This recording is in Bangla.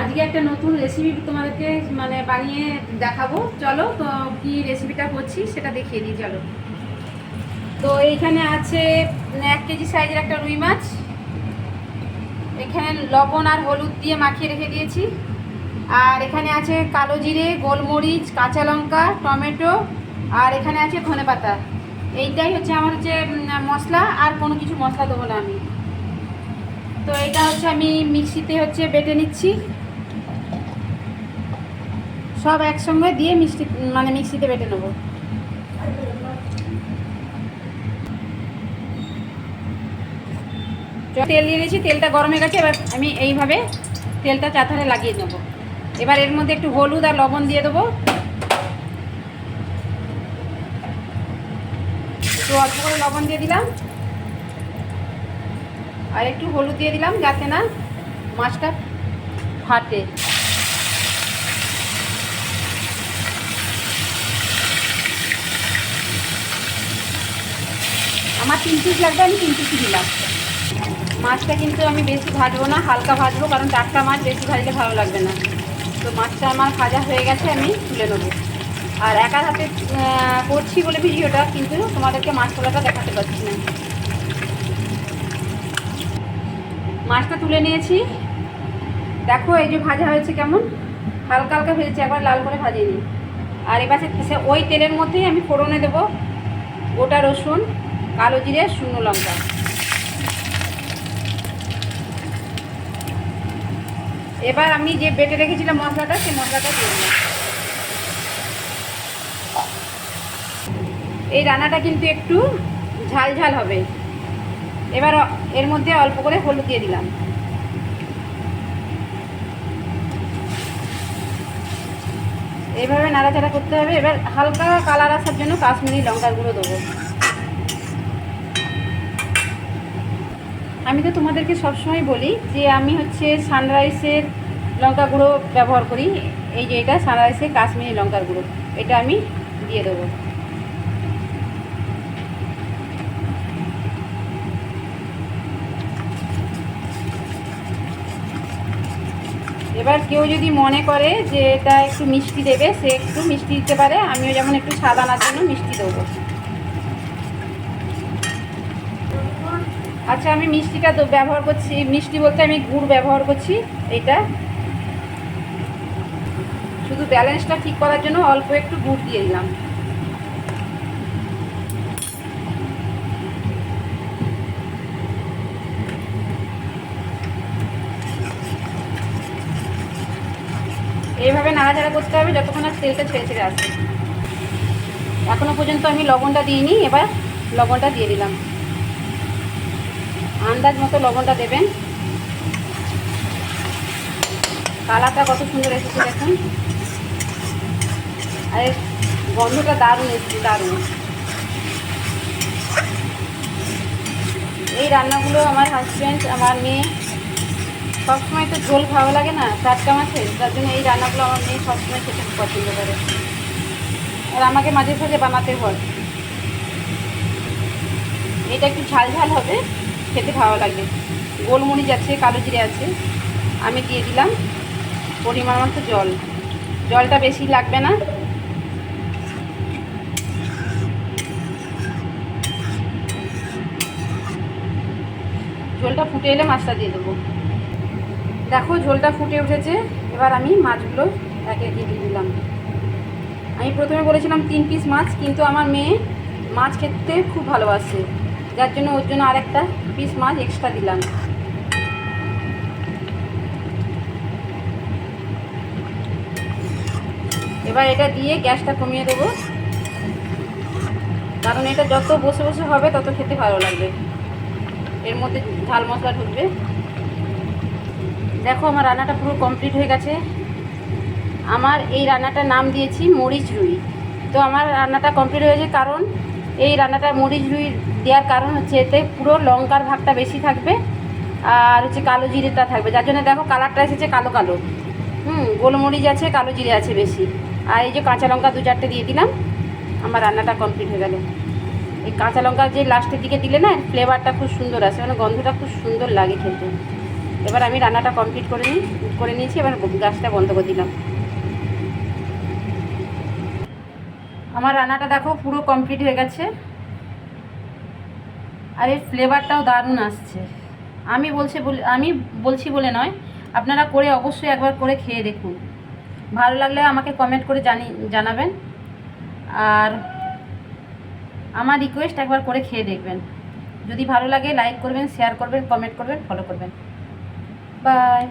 আজকে একটা নতুন রেসিপি তোমাদেরকে বানিয়ে দেখাবো। চলো তো কি রেসিপিটা করছি সেটা দেখিয়ে দিই। চলো, তো এইখানে আছে 1 কেজি সাইজের একটা রুই মাছ। এখানে লবণ আর হলুদ দিয়ে মাখিয়ে রেখে দিয়েছি। আর এখানে আছে কালো জিরে, গোলমরিচ, কাঁচা লঙ্কা, টমেটো, আর এখানে আছে ধনেপাতা। এইটাই হচ্ছে আমার মশলা, আর কোনো কিছু মশলা দেবো না আমি। তো এটা হচ্ছে আমি মিক্সিতে বেটে নিচ্ছি, সব একসঙ্গে দিয়ে মিক্সিতে বেটে নেবো। তেল দিয়ে দিয়েছি, তেলটা গরম হয়ে গেছে। এবার আমি এইভাবে তেলটা চারধারে লাগিয়ে নেবো। এবার এর মধ্যে একটু হলুদ আর লবণ দিয়ে দেবো, একটু অল্প করে লবণ দিয়ে দিলাম, আর একটু হলুদ দিয়ে দিলাম যাতে না মাছটা ফাটে। আমার 3 পিস লাগবে, আমি 3 পিসই দিলাম। মাছটা কিন্তু আমি বেশি ভাজবো না, হালকা ভাজবো, কারণ টাটকা মাছ বেশি ভাজলে ভালো লাগবে না। তো মাছটা আমার ভাজা হয়ে গেছে, আমি তুলে নেবো। আর একা হাতে করছি বলে ভিডিওটা, কিন্তু তোমাদেরকে মাছ তোলাটা দেখাতে পারছি না। মাছটা তুলে নিয়েছি, দেখো এই যে ভাজা হয়েছে কেমন, হালকা হালকা ভেজেছি, একবার লাল করে ভাজিনি। আর এবার ওই তেলের মধ্যেই আমি ফোড়নে দেবো গোটা রসুন, কালো জিরে, শুকনো লঙ্কা। এবার আমি যে বেটে রেখেছিলাম মশলাটা, সেই মশলাটা দিয়ে দিলাম। এই রান্নাটা কিন্তু একটু ঝাল ঝাল হবে। এবার এর মধ্যে অল্প করে হলুদ দিয়ে দিলাম। এইভাবে নাড়াচাড়া করতে হবে। এবার হালকা কালার আসার জন্য কাশ্মীরি লঙ্কার গুঁড়ো দেবো। আমি তো তোমাদেরকে সবসময় বলি যে আমি সানরাইসের লঙ্কা গুঁড়ো ব্যবহার করি। এই যে এটা সানরাইসের কাশ্মীরি লঙ্কার গুঁড়ো, এটা আমি দিয়ে দেবো। এবার কেউ যদি মনে করে যে এটা একটু মিষ্টি দেবে, সে একটু মিষ্টি দিতে পারে। আমিও যেমন একটু স্বাদ আনার জন্য মিষ্টি দেবো। আচ্ছা, আমি মিষ্টিটা ব্যবহার করছি, মিষ্টি বলতে আমি গুড় ব্যবহার করছি। এটা শুধু ব্যালেন্সটা ঠিক করার জন্য অল্প একটু গুড় দিয়ে দিলাম। এইভাবে নাড়াচাড়া করতে হবে যতক্ষণ আর তেলটা ছেড়ে ছেড়ে আসে। এখনো পর্যন্ত আমি লবণটা দিইনি, এবার লবণটা দিয়ে দিলাম। আন্দাজ মতো লবণটা দেবেন। কালারটা কত সুন্দর এসেছে দেখুন, আর গন্ধটা দারুণ এসেছে, দারুণ। এই রান্নাগুলো আমার হাজব্যান্ড, আমার মেয়ে সবসময় তো ঝোল ভালো লাগে না টাটকা মাছের, তার জন্য এই রান্নাগুলো আমার মেয়ে সবসময় খেতে খুব পছন্দ করে, আর আমাকে মাঝে সাঝে বানাতে হয়। এটা একটু ঝাল ঝাল হবে, খেতে ভালো লাগে। গোলমরিচ আছে, কালো জিরে আছে। আমি দিয়ে দিলাম পরিমাণ মতো জল। জলটা বেশি লাগবে না। ঝোলটা ফুটে এলে মাছটা দিয়ে দেবো। দেখো ঝোলটা ফুটে উঠেছে। এবার আমি মাছগুলো একে একে দিয়ে দিলাম। আমি প্রথমে বলেছিলাম 3 পিস মাছ, কিন্তু আমার মেয়ে মাছ খেতে খুব ভালোবাসে, যার জন্য ওর জন্য আরেকটা পিস মাছ এক্সট্রা দিলাম। এবার এটা দিয়ে গ্যাসটা কমিয়ে দেবো, কারণ এটা যত বসে বসে হবে তত খেতে ভালো লাগবে। এর মধ্যে ঝাল মশলা ঢুকবে। দেখো আমার রান্নাটা পুরো কমপ্লিট হয়ে গেছে। আমার এই রান্নাটার নাম দিয়েছি মরিচ রুই। তো আমার রান্নাটা কমপ্লিট হয়েছে, কারণ এই রান্নাটা মরিচ রুই দেওয়ার কারণ এতে পুরো লঙ্কার ভাগটা বেশি থাকবে, আর কালো জিরেটা থাকবে, যার জন্য দেখো কালারটা এসেছে কালো কালো। গোলমরিচ আছে, কালো জিরে আছে বেশি, আর এই যে কাঁচা লঙ্কা 2-4টে দিয়ে দিলাম। আমার রান্নাটা কমপ্লিট হয়ে গেল। এই কাঁচা লঙ্কা যে লাস্টের দিকে দিলে না, ফ্লেভারটা খুব সুন্দর আসে, গন্ধটা খুব সুন্দর লাগে খেতে। এবার আমি রান্নাটা কমপ্লিট করে নিয়েছি। এবার গ্যাসটা বন্ধ করে দিলাম। আমার রান্নাটা দেখো পুরো কমপ্লিট হয়ে গেছে, আর এর ফ্লেভারটাও দারুণ আসছে। আমি বলছি বলে নয়, আপনারা করে অবশ্যই একবার করে খেয়ে দেখুন। ভালো লাগলে আমাকে কমেন্ট করে জানাবেন। আর আমার রিকোয়েস্ট, একবার করে খেয়ে দেখবেন। যদি ভালো লাগে লাইক করবেন, শেয়ার করবেন, কমেন্ট করবেন, ফলো করবেন। বাই।